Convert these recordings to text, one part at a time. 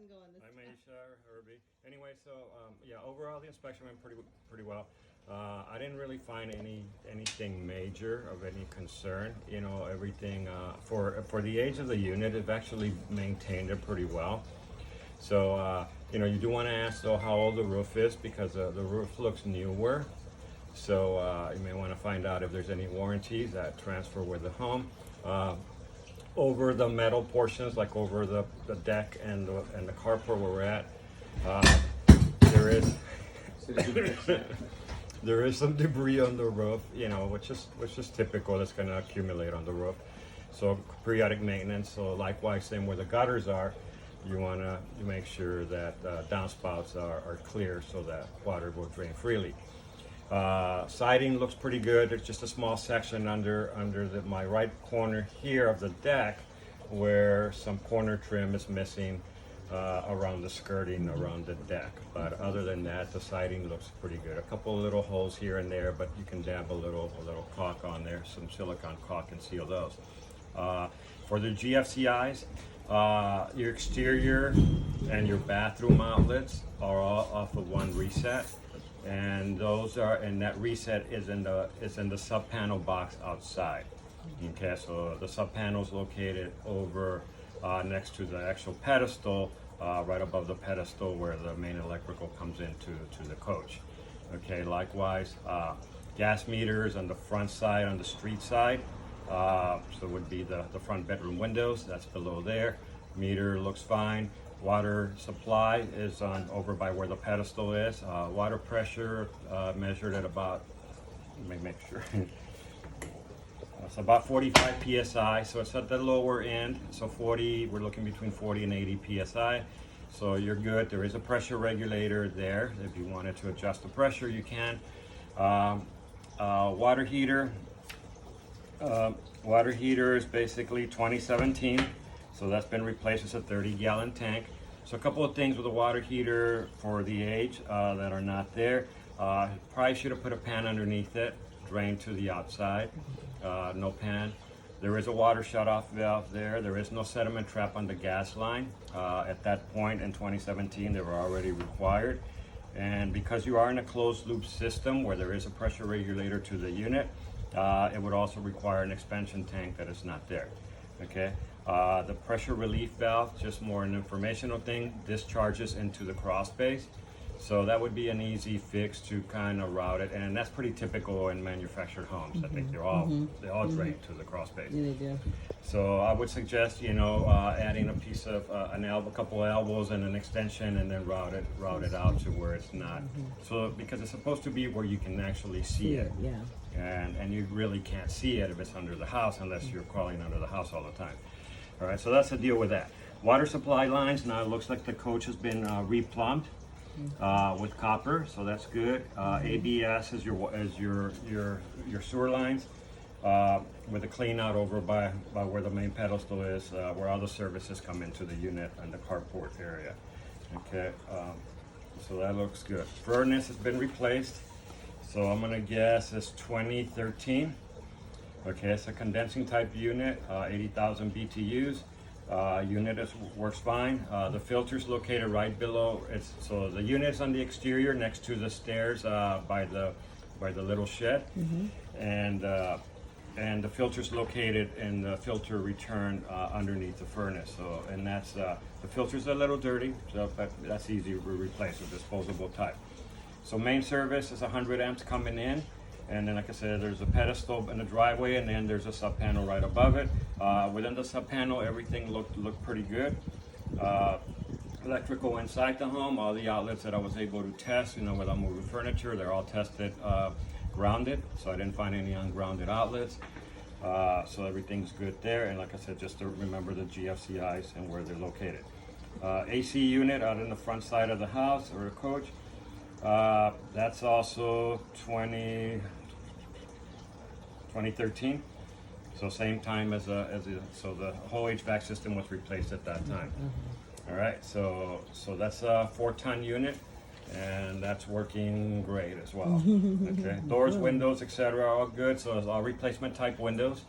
button going this Hi, time. Maisha, Herbie. Anyway, so yeah, overall the inspection went pretty well. I didn't really find anything major of any concern. You know, everything for the age of the unit, it's actually maintained it pretty well. So you know, you do want to ask though how old the roof is because the roof looks newer. So you may want to find out if there's any warranties that transfer with the home. Over the metal portions, like over the deck and the carport where we're at, there is there is some debris on the roof, you know, which is typical. That's going to accumulate on the roof. So periodic maintenance. So likewise, same where the gutters are, you want to make sure that downspouts are clear so that water will drain freely. Siding looks pretty good. There's just a small section under my right corner here of the deck where some corner trim is missing around the skirting around the deck. But other than that, the siding looks pretty good. A couple of little holes here and there, but you can dab a little caulk on there, some silicone caulk, and seal those. For the GFCIs, your exterior and your bathroom outlets are all off of one reset. And that reset is in the sub panel box outside. Okay, so the sub panel is located over next to the actual pedestal, right above the pedestal where the main electrical comes into the coach. Okay, likewise, gas meters on the front side, on the street side. So it would be the front bedroom windows. That's below there. Meter looks fine. Water supply is on over by where the pedestal is. Water pressure measured at about, let me make sure, it's about 45 psi, so it's at the lower end. So 40, we're looking between 40 and 80 psi. So you're good. There is a pressure regulator there. If you wanted to adjust the pressure, you can. Water heater. Water heater is basically 2017. So that's been replaced. It's a 30-gallon tank. So a couple of things with the water heater for the age that are not there. Probably should have put a pan underneath it, drain to the outside. No pan. There is a water shutoff valve there. There is no sediment trap on the gas line. At that point in 2017, they were already required. And because you are in a closed loop system where there is a pressure regulator to the unit, it would also require an expansion tank that is not there. Okay. The pressure relief valve, just more an informational thing, discharges into the crawl space. So that would be an easy fix to kind of route it, and that's pretty typical in manufactured homes. I think they all drain to the crawl space. Yeah, they do. So I would suggest, you know, adding a piece of a couple of elbows and an extension, and then route it out to where it's not. So because it's supposed to be where you can actually see it. Yeah. And you really can't see it if it's under the house unless you're crawling under the house all the time. All right, so that's the deal with that. Water supply lines, now it looks like the coach has been replumbed with copper, so that's good. ABS is your sewer lines with a clean out over by where the main pedestal is, where all the services come into the unit and the carport area. Okay, so that looks good. Furnace has been replaced, so I'm gonna guess it's 2013. Okay, it's a condensing type unit, 80,000 BTUs. Unit works fine. The filter's located right below. So the unit's on the exterior next to the stairs by the little shed, and the filter's located in the filter return underneath the furnace. So and that's the filter's a little dirty, so but that's easy to replace with disposable type. So main service is 100 amps coming in. And then, like I said, there's a pedestal in the driveway, and then there's a sub panel right above it. Within the sub panel, everything looked pretty good. Electrical inside the home, all the outlets that I was able to test, you know, without moving furniture, they're all tested grounded, so I didn't find any ungrounded outlets. So everything's good there. And like I said, just to remember the GFCIs and where they're located. AC unit out in the front side of the house or a coach. That's also 2013, so same time as so the whole HVAC system was replaced at that time. All right, so that's a 4-ton unit, and that's working great as well. Okay, doors, windows, etc. are all good. So it's all replacement type windows.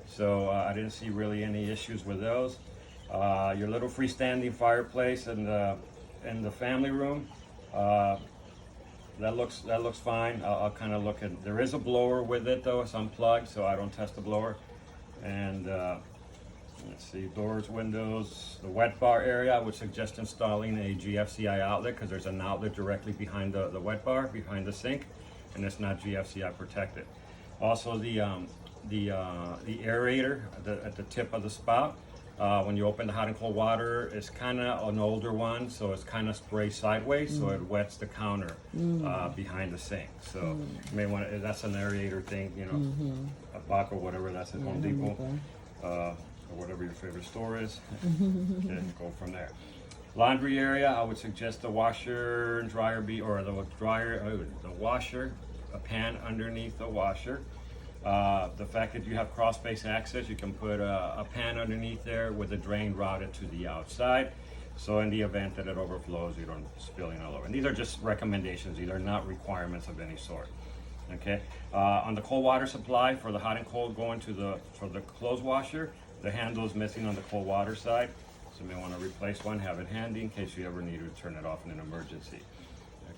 So I didn't see really any issues with those. Your little freestanding fireplace in the family room. That looks fine. I'll kind of look at. There is a blower with it though. It's unplugged, so I don't test the blower. And let's see, doors, windows, the wet bar area. I would suggest installing a GFCI outlet because there's an outlet directly behind the wet bar, behind the sink, and it's not GFCI protected. Also, the aerator at the tip of the spout. When you open the hot and cold water, it's kind of an older one, so it's kind of sprays sideways, so it wets the counter behind the sink. So you may want to, that's an aerator thing, you know, a buck or whatever, that's at Home Depot, or whatever your favorite store is. Okay, go from there. Laundry area, I would suggest the washer and dryer or the washer, a pan underneath the washer. The fact that you have crawl space access, you can put a pan underneath there with a drain routed to the outside. So in the event that it overflows, you don't spilling all over. And these are just recommendations. These are not requirements of any sort. Okay. On the cold water supply for the hot and cold going to for the clothes washer, the handle is missing on the cold water side. So you may want to replace one, have it handy in case you ever need to turn it off in an emergency.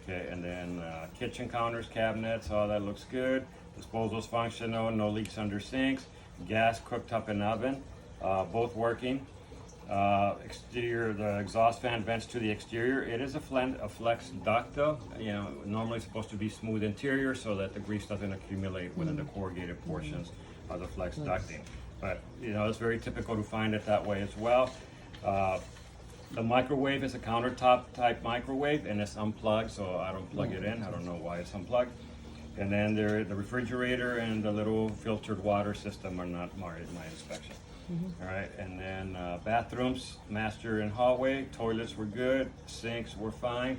Okay, and then kitchen counters, cabinets, all that looks good. Disposal's functional, no leaks under sinks. Gas, cooktop, and oven, both working. Exterior, the exhaust fan vents to the exterior. It is a flex duct though. You know, normally it's supposed to be smooth interior so that the grease doesn't accumulate within the corrugated portions of the flex ducting. But you know, it's very typical to find it that way as well. The microwave is a countertop type microwave and it's unplugged, so I don't plug it in. I don't know why it's unplugged. And then the refrigerator and the little filtered water system are not marked in my inspection. All right, and then bathrooms, master and hallway, toilets were good, sinks were fine.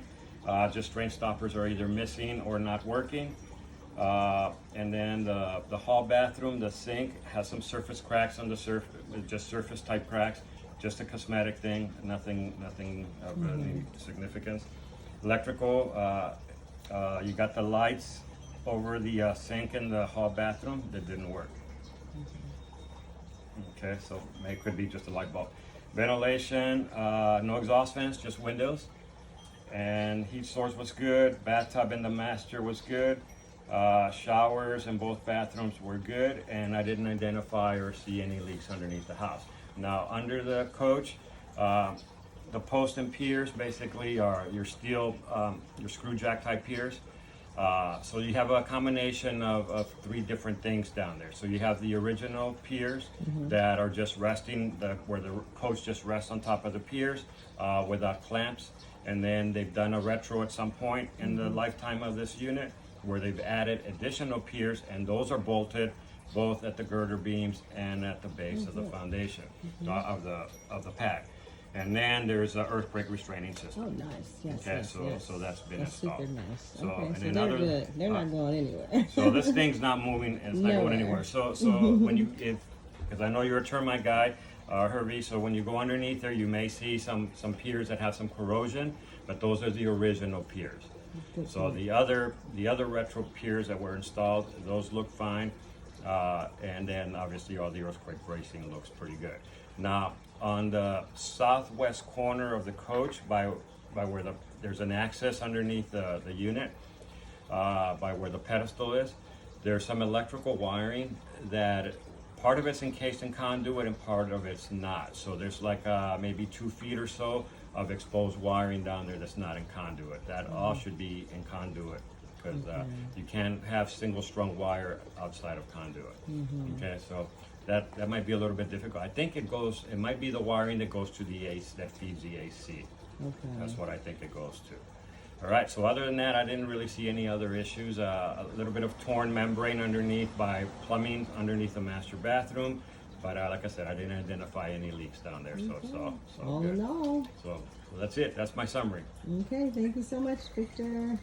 Just drain stoppers are either missing or not working. And then the hall bathroom, the sink has some surface cracks on the surface, just surface type cracks. Just a cosmetic thing, nothing of any significance. Electrical, you got the lights over the sink in the hall bathroom that didn't work. Okay, so it could be just a light bulb. Ventilation, no exhaust fans, just windows. And heat source was good. Bathtub in the master was good. Showers in both bathrooms were good, and I didn't identify or see any leaks underneath the house. Now, under the coach, the post and piers basically are your steel, your screw jack type piers. So you have a combination of three different things down there. So you have the original piers that are just resting, where the coach just rests on top of the piers without clamps. And then they've done a retro at some point in the lifetime of this unit where they've added additional piers, and those are bolted both at the girder beams and at the base of the foundation of the pack. And then there's an earthquake restraining system. Oh, nice. Yes. Okay, yes, so yes. so that's been That's installed. super nice. So, okay, and so then they're good. They're not going anywhere. So this thing's not moving. It's not going anywhere. So when you, because I know you're a termite guy, Hervey. So when you go underneath there, you may see some piers that have some corrosion, but those are the original piers. So the other retro piers that were installed, those look fine. And then obviously all the earthquake bracing looks pretty good. Now on the southwest corner of the coach, by where there's an access underneath the unit, by where the pedestal is, there's some electrical wiring that part of it's encased in conduit and part of it's not. So there's like maybe 2 feet or so of exposed wiring down there that's not in conduit. That all should be in conduit, because you can't have single strung wire outside of conduit. Okay, so that might be a little bit difficult. I think it might be the wiring that goes to the AC, that feeds the AC. Okay. That's what I think it goes to. All right, so other than that, I didn't really see any other issues. A little bit of torn membrane underneath by plumbing underneath the master bathroom. But like I said, I didn't identify any leaks down there, so it's all All good. in all. So that's it. That's my summary. Okay, thank you so much, Victor.